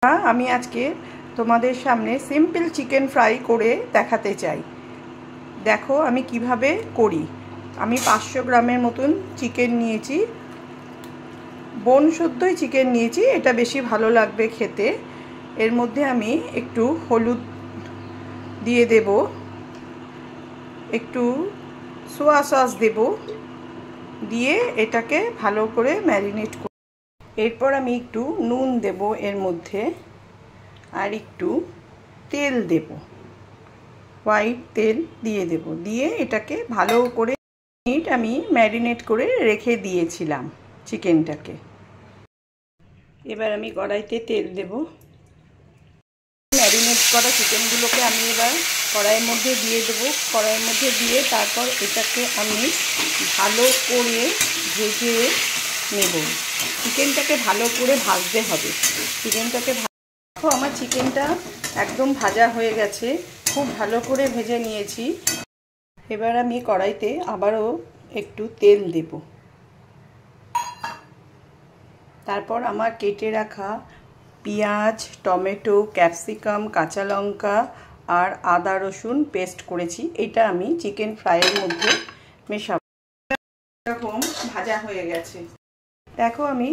আমি আজকে তোমাদের সামনে সিম্পল চিকেন ফ্রাই করে দেখাতে চাই। দেখো আমি কিভাবে করি। আমি 500 গ্রামের মতন চিকেন নিয়েছি, বোন শুদ্ধই চিকেন নিয়েছি, এটা বেশি ভালো লাগবে খেতে। এর মধ্যে আমি একটু হলুদ দিয়ে দেব, একটু সোয়া সস দেব, দিয়ে এটাকে ভালো করে ম্যারিনেট করব। এরপর আমি একটু নুন দেব এর মধ্যে, আর একটু তেল দেব, হোয়াইট তেল দিয়ে দেব, দিয়ে এটাকে ভালো করে মিনিট আমি ম্যারিনেট করে রেখে দিয়েছিলাম চিকেনটাকে। এবার আমি কড়াইতে তেল দেব। ম্যারিনেট করা চিকেনগুলোকে আমি এবার কড়াইয়ের মধ্যে দিয়ে দেবো। কড়াইয়ের মধ্যে দিয়ে তারপর এটাকে আমি ভালো করে ভেজে নেব। চিকেনটাকে ভালো করে ভাজতে হবে। চিকেনটাকে দেখো আমার চিকেনটা একদম ভাজা হয়ে গেছে, খুব ভালো করে ভেজে নিয়েছি। এবার আমি কড়াইতে আবারও একটু তেল দেব। তারপর আমার কেটে রাখা পেঁয়াজ, টমেটো, ক্যাপসিকাম, কাঁচা লঙ্কা আর আদা রসুন পেস্ট করেছি, এটা আমি চিকেন ফ্রাইয়ের মধ্যে মেশাবো। এরকম ভাজা হয়ে গেছে। দেখো আমি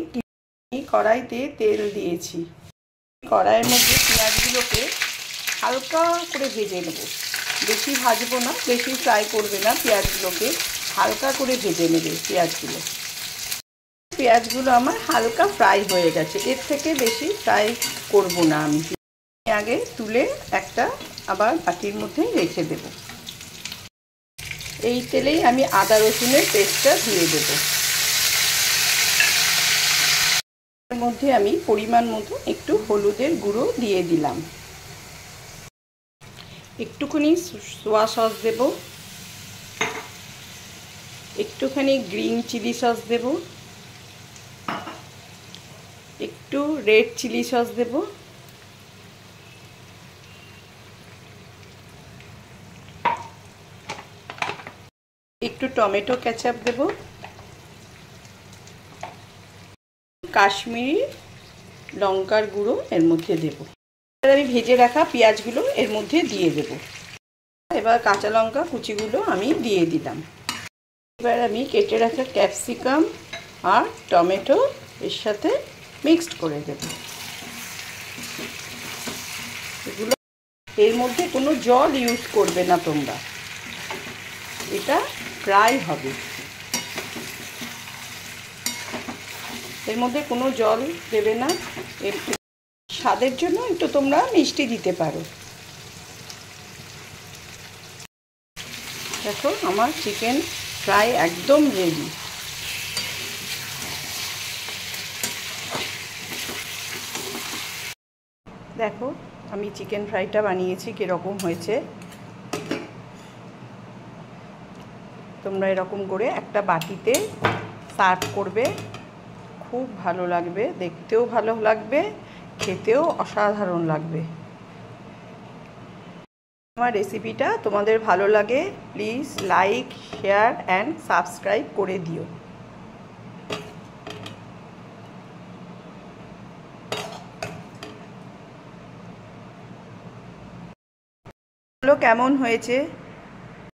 কড়াইতে তেল দিয়েছি। কড়াইয়ের মধ্যে পেঁয়াজগুলোকে হালকা করে ভেজে নেব। বেশি ভাজবো না, বেশি ফ্রাই করবে না, পেঁয়াজগুলোকে হালকা করে ভেজে নেবে। পেঁয়াজগুলো আমার হালকা ফ্রাই হয়ে গেছে, এর থেকে বেশি ফ্রাই করব না। আমি আগে তুলে একটা আবার বাটির মধ্যে রেখে দেব। এই তেলেই আমি আদা রসুনের পেস্টটা দিয়ে দেব। এর মধ্যে আমি পরিমাণ মতো একটু হলুদের গুঁড়ো দিয়ে দিলাম, একটুখানি সোয়া সস দেব, একটুখানি গ্রিন চিলি সস দেব, একটু রেড চিলি সস দেব, একটু টমেটো কেচাপ দেব, কাশ্মীরি লঙ্কার গুঁড়ো এর মধ্যে দেব। এবার আমি ভেজে রাখা পেঁয়াজগুলো এর মধ্যে দিয়ে দেব। এবার কাঁচা লঙ্কা কুচিগুলো আমি দিয়ে দিলাম। এবার আমি কেটে রাখা ক্যাপসিকাম আর টমেটো এর সাথে মিক্সড করে দেব। এগুলো এর মধ্যে কোনো জল ইউজ করবে না তোমরা, এটা ফ্রাই হবে। এর মধ্যে কোনো জল দেবে না। এর স্বাদের জন্য একটু তোমরা মিষ্টি দিতে পারো। দেখো আমার চিকেন ফ্রাই একদম রেডি। দেখো আমি চিকেন ফ্রাইটা বানিয়েছি, কীরকম হয়েছে। তোমরা এরকম করে একটা বাটিতে সার্ভ করবে, খুব ভালো লাগবে, দেখতেও ভালো লাগবে, খেতেও অসাধারণ লাগবে। আমার রেসিপিটা তোমাদের ভালো লাগে please like, share and subscribe করে দিও। কেমন হয়েছে